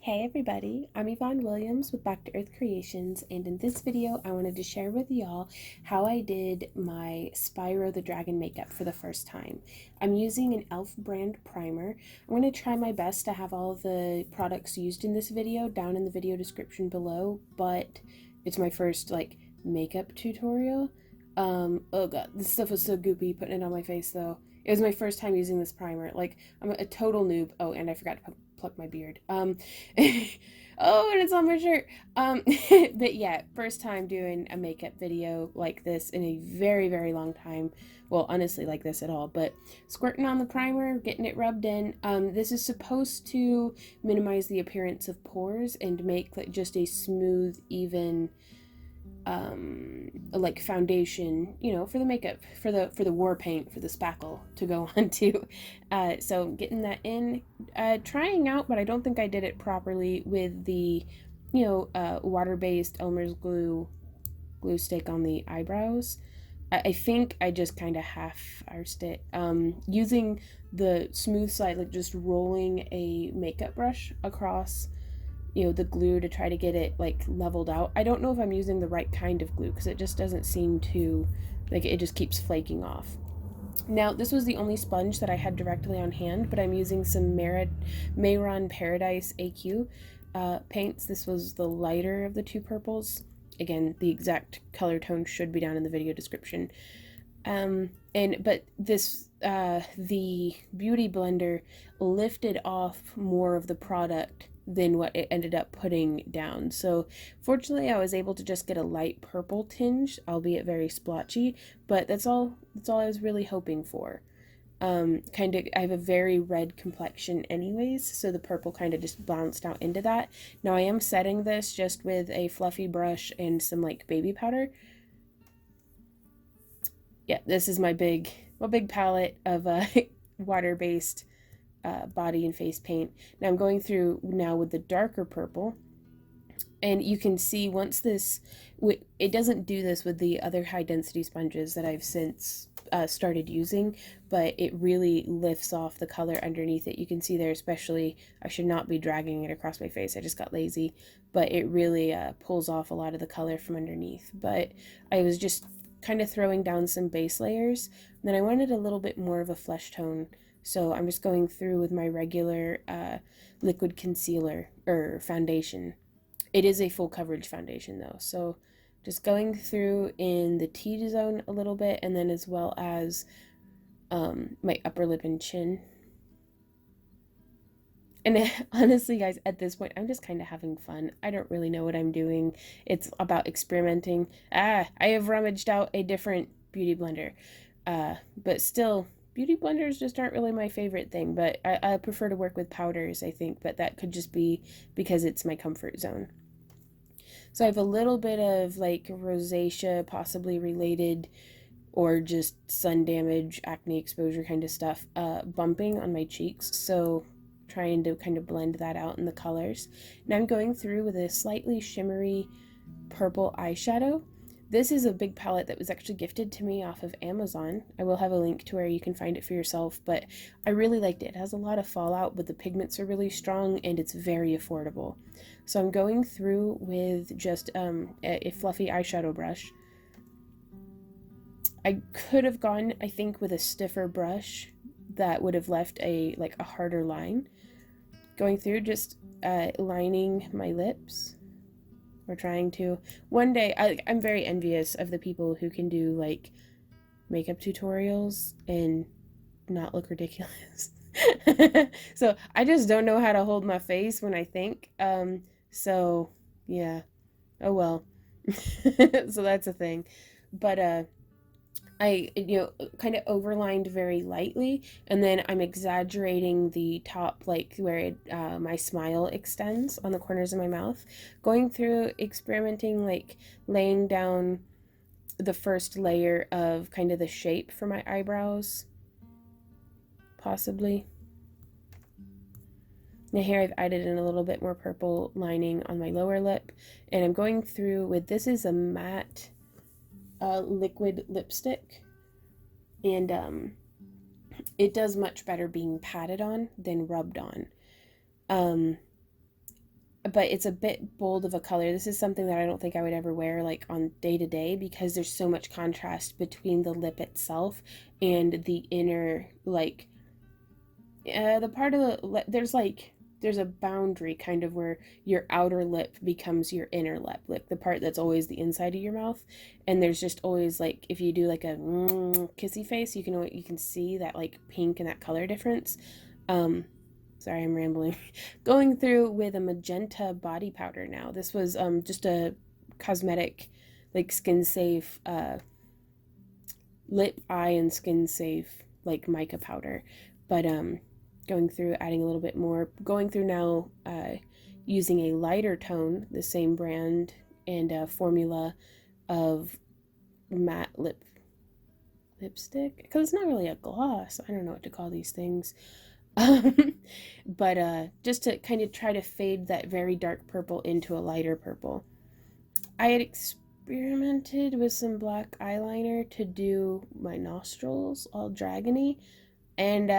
Hey everybody, I'm Yvonne Williams with Back to Earth Creations, and in this video I wanted to share with y'all how I did my Spyro the Dragon makeup for the first time. I'm using an e.l.f. brand primer. I'm going to try my best to have all the products used in this video down in the video description below, but it's my first makeup tutorial. Oh god, this stuff was so goopy putting it on my face though. It was my first time using this primer. I'm a total noob. Oh, and I forgot to pluck my beard. Oh, and it's on my shirt. But yeah, first time doing a makeup video like this in a very, very long time. Well, honestly, like this at all. But squirting on the primer, getting it rubbed in. This is supposed to minimize the appearance of pores and make just a smooth, even foundation, for the makeup, for the war paint, for the spackle to go on to. So getting that in, trying out, but I don't think I did it properly with the water-based Elmer's glue stick on the eyebrows. I think I just kind of half-arsed it, using the smooth side, like just rolling a makeup brush across the glue to try to get it leveled out. I don't know if I'm using the right kind of glue because it just doesn't seem to, it just keeps flaking off. Now, this was the only sponge that I had directly on hand, but I'm using some Mayron Paradise AQ paints. This was the lighter of the two purples. Again, the exact color tone should be down in the video description. But this, the Beauty Blender lifted off more of the product than what it ended up putting down. So fortunately I was able to just get a light purple tinge, albeit very splotchy, but that's all I was really hoping for. I have a very red complexion anyways, so the purple kind of just bounced out into that. Now I am setting this just with a fluffy brush and some baby powder. Yeah, this is my big palette of water-based body and face paint. Now I'm going through now with the darker purple, and you can see once this, it doesn't do this with the other high density sponges that I've since started using, but it really lifts off the color underneath it. You can see there, especially, I should not be dragging it across my face, I just got lazy, but it really pulls off a lot of the color from underneath. But I was just kind of throwing down some base layers, and then I wanted a little bit more of a flesh tone. So I'm just going through with my regular liquid concealer or foundation. It is a full coverage foundation though. So just going through in the T-zone a little bit, and then as well as my upper lip and chin. And honestly, guys, at this point, I'm just kind of having fun. I don't really know what I'm doing. It's about experimenting. I have rummaged out a different beauty blender. But still, beauty blenders just aren't really my favorite thing, but I prefer to work with powders, I think, but that could just be because it's my comfort zone. So I have a little bit of rosacea, possibly related, or just sun damage, acne exposure kind of stuff, bumping on my cheeks, so trying to kind of blend that out in the colors. Now I'm going through with a slightly shimmery purple eyeshadow. This is a big palette that was actually gifted to me off of Amazon. I will have a link to where you can find it for yourself, but I really liked it. It has a lot of fallout, but the pigments are really strong and it's very affordable. So I'm going through with just a fluffy eyeshadow brush. I could have gone, I think, with a stiffer brush that would have left a harder line. Going through, just lining my lips. We're trying to, one day, I'm very envious of the people who can do makeup tutorials and not look ridiculous. So I just don't know how to hold my face when I think. So yeah, oh well. So that's a thing. But I kind of overlined very lightly, and then I'm exaggerating the top, where my smile extends on the corners of my mouth. Going through, experimenting, laying down the first layer of kind of the shape for my eyebrows, possibly. Now here I've added in a little bit more purple lining on my lower lip, and I'm going through with, this is a matte liquid lipstick, and it does much better being patted on than rubbed on. but it's a bit bold of a color. This is something that I don't think I would ever wear like on day to day because there's so much contrast between the lip itself and the inner, like the part of the there's a boundary kind of where your outer lip becomes your inner lip, like the part that's always the inside of your mouth. And there's just always like if you do like a kissy face, you can see that like pink and that color difference. Um, Sorry, I'm rambling. Going through with a magenta body powder now. This was just a cosmetic, like skin safe, lip, eye, and skin safe like mica powder, but going through adding a little bit more. Going through now, using a lighter tone, the same brand and formula of matte lipstick because it's not really a gloss. I don't know what to call these things. Um, but just to kind of try to fade that very dark purple into a lighter purple. I had experimented with some black eyeliner to do my nostrils all dragony, and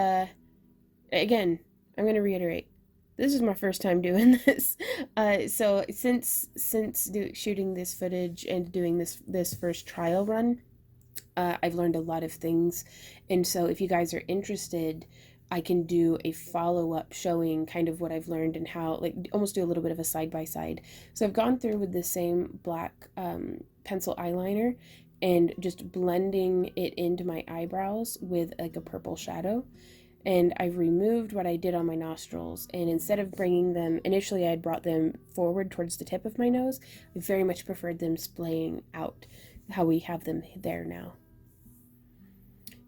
again, I'm gonna reiterate, this is my first time doing this. So since shooting this footage and doing this first trial run, I've learned a lot of things. And so if you guys are interested, I can do a follow up showing kind of what I've learned and how, like, almost do a little bit of a side by side. So I've gone through with the same black pencil eyeliner and just blending it into my eyebrows with like a purple shadow. And I've removed what I did on my nostrils. And instead of bringing them, initially I had brought them forward towards the tip of my nose. I very much preferred them splaying out how we have them there now.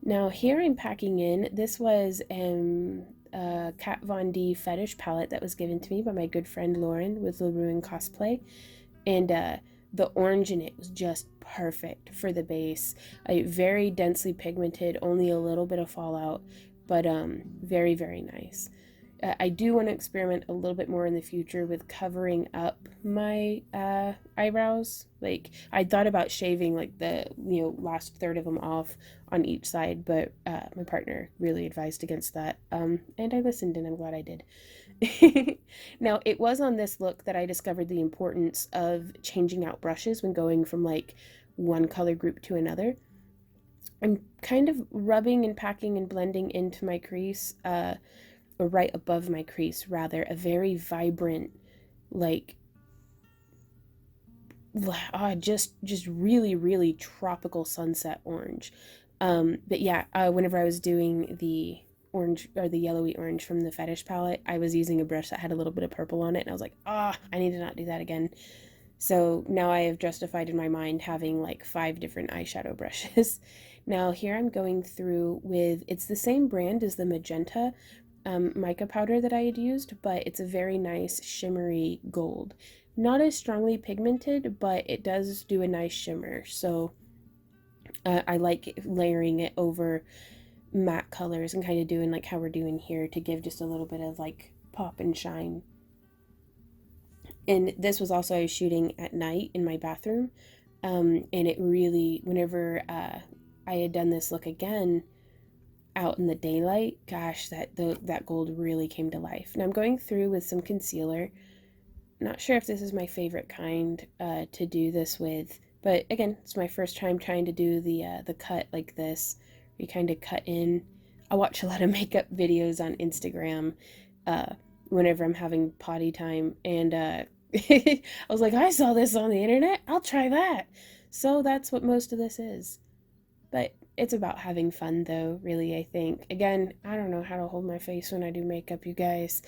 Now here I'm packing in, this was a Kat Von D fetish palette that was given to me by my good friend Lauren with LaRuin Cosplay. And the orange in it was just perfect for the base. Very densely pigmented, only a little bit of fallout, but very, very nice. I do want to experiment a little bit more in the future with covering up my eyebrows. Like I thought about shaving like the last third of them off on each side, but my partner really advised against that, and I listened, and I'm glad I did. Now it was on this look that I discovered the importance of changing out brushes when going from like one color group to another. I'm kind of rubbing and packing and blending into my crease, or right above my crease rather, a very vibrant, like just really really tropical sunset orange. But yeah, whenever I was doing the orange or the yellowy orange from the fetish palette, I was using a brush that had a little bit of purple on it, and I was like, I need to not do that again. So now I have justified in my mind having like 5 different eyeshadow brushes. Now here I'm going through with, it's the same brand as the magenta mica powder that I had used, but it's a very nice shimmery gold. Not as strongly pigmented, but it does do a nice shimmer. So I like layering it over matte colors and kind of doing like how we're doing here to give just a little bit of like pop and shine. And this was also, I was shooting at night in my bathroom, and it really, whenever I had done this look again out in the daylight, gosh, that gold really came to life. Now I'm going through with some concealer. Not sure if this is my favorite kind to do this with, but again, it's my first time trying to do the cut like this. You kind of cut in. I watch a lot of makeup videos on Instagram whenever I'm having potty time, and I was like, I saw this on the internet, I'll try that. So that's what most of this is. But it's about having fun, though, really, I think. Again, I don't know how to hold my face when I do makeup, you guys.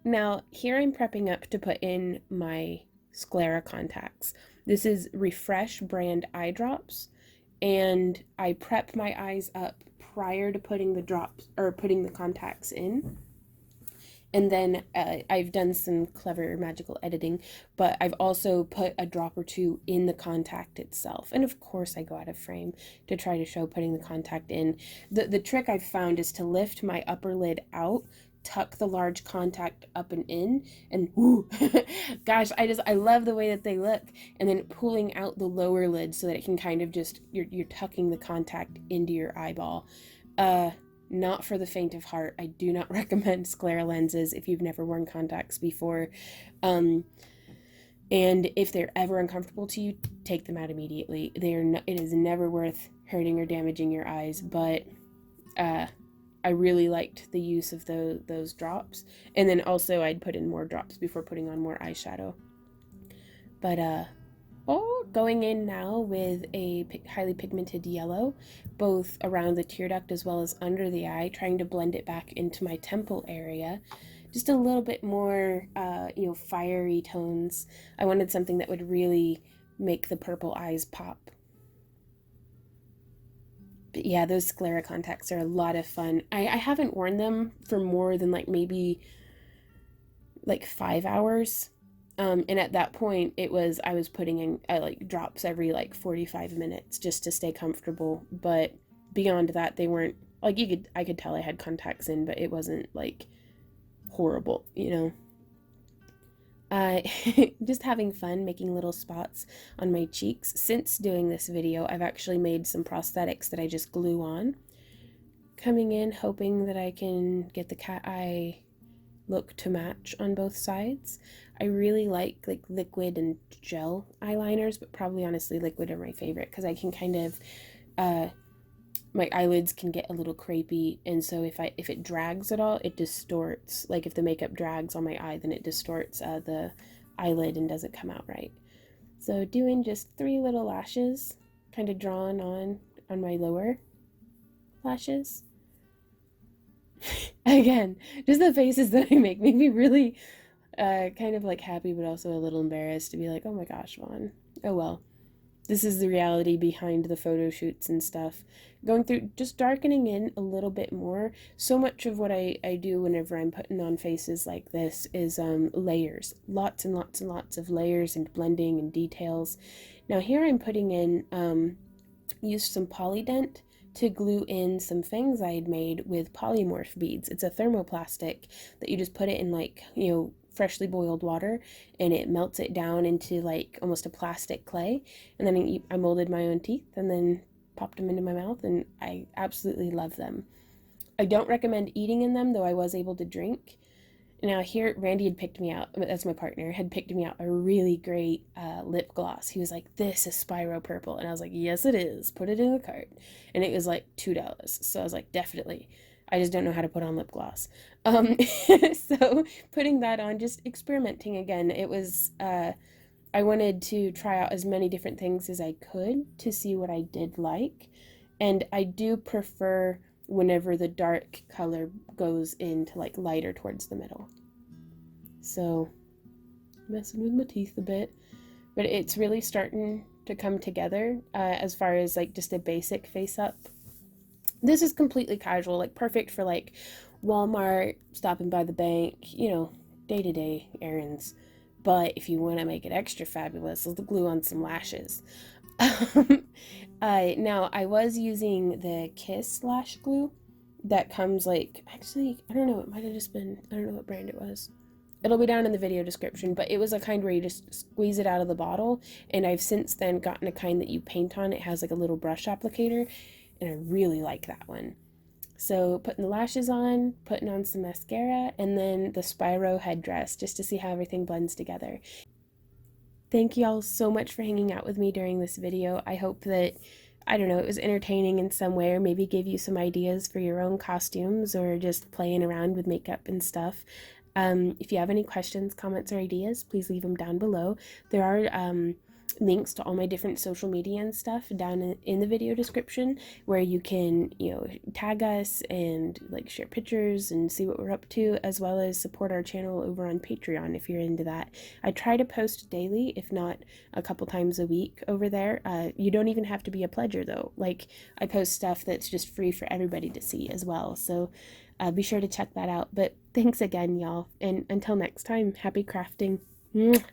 Now, here I'm prepping up to put in my sclera contacts. This is Refresh brand eye drops, and I prep my eyes up prior to putting the drops or putting the contacts in. And then I've done some clever magical editing, but I've also put a drop or two in the contact itself. And of course I go out of frame to try to show putting the contact in. The trick I've found is to lift my upper lid out, tuck the large contact up and in, and whoo, gosh, I love the way that they look. And then pulling out the lower lid so that it can kind of just, you're tucking the contact into your eyeball. not for the faint of heart. I do not recommend sclera lenses if you've never worn contacts before. And if they're ever uncomfortable to you, take them out immediately. It is never worth hurting or damaging your eyes, but I really liked the use of those drops. And then also I'd put in more drops before putting on more eyeshadow. But going in now with a highly pigmented yellow, both around the tear duct as well as under the eye, trying to blend it back into my temple area. Just a little bit more, fiery tones. I wanted something that would really make the purple eyes pop. But yeah, those sclera contacts are a lot of fun. I haven't worn them for more than maybe 5 hours. And at that point, I was putting in drops every 45 minutes just to stay comfortable. But beyond that, they weren't I could tell I had contacts in, but it wasn't horrible, just having fun making little spots on my cheeks. Since doing this video, I've actually made some prosthetics that I just glue on. Coming in, hoping that I can get the cat eye look to match on both sides. I really like liquid and gel eyeliners, but probably honestly liquid are my favorite because I can kind of my eyelids can get a little crepey, and so if it drags at all, it distorts. If the makeup drags on my eye, then it distorts the eyelid and doesn't come out right. So doing just 3 little lashes, kind of drawn on my lower lashes. Again, just the faces that I make me really kind of happy, but also a little embarrassed to be oh my gosh, Vaughn. Oh well. This is the reality behind the photo shoots and stuff. Going through, just darkening in a little bit more. So much of what I do whenever I'm putting on faces like this is layers. Lots and lots and lots of layers and blending and details. Now here I'm putting in, used some Polydent to glue in some things I had made with polymorph beads. It's a thermoplastic that you just put it in freshly boiled water, and it melts it down into almost a plastic clay, and then I molded my own teeth and then popped them into my mouth, and I absolutely love them. I don't recommend eating in them, though I was able to drink. Now here, Randy had picked me out, that's my partner, had picked me out a really great lip gloss. He was like, this is Spyro Purple, and I was like, yes it is, put it in the cart. And it was $2, so I was like, definitely. I just don't know how to put on lip gloss. So putting that on, just experimenting again. It was, I wanted to try out as many different things as I could to see what I did like. And I do prefer whenever the dark color goes into lighter towards the middle. So messing with my teeth a bit, but it's really starting to come together as far as just a basic face up. This is completely casual, perfect for Walmart, stopping by the bank, day-to-day errands. But if you want to make it extra fabulous, let's glue on some lashes. Now, I was using the Kiss lash glue that comes actually, I don't know, it might have just been, I don't know what brand it was. It'll be down in the video description, but it was a kind where you just squeeze it out of the bottle, and I've since then gotten a kind that you paint on. It has a little brush applicator, and I really like that one. So putting the lashes on, putting on some mascara, and then the Spyro headdress just to see how everything blends together. Thank you all so much for hanging out with me during this video. I hope that, I don't know, it was entertaining in some way, or maybe gave you some ideas for your own costumes or just playing around with makeup and stuff. If you have any questions, comments, or ideas, please leave them down below. There are links to all my different social media and stuff down in the video description, where you can tag us and share pictures and see what we're up to, as well as support our channel over on Patreon if you're into that. I try to post daily, if not a couple times a week over there. You don't even have to be a pledger though. I post stuff that's just free for everybody to see as well, so be sure to check that out. But thanks again, y'all, and until next time, happy crafting. Mwah.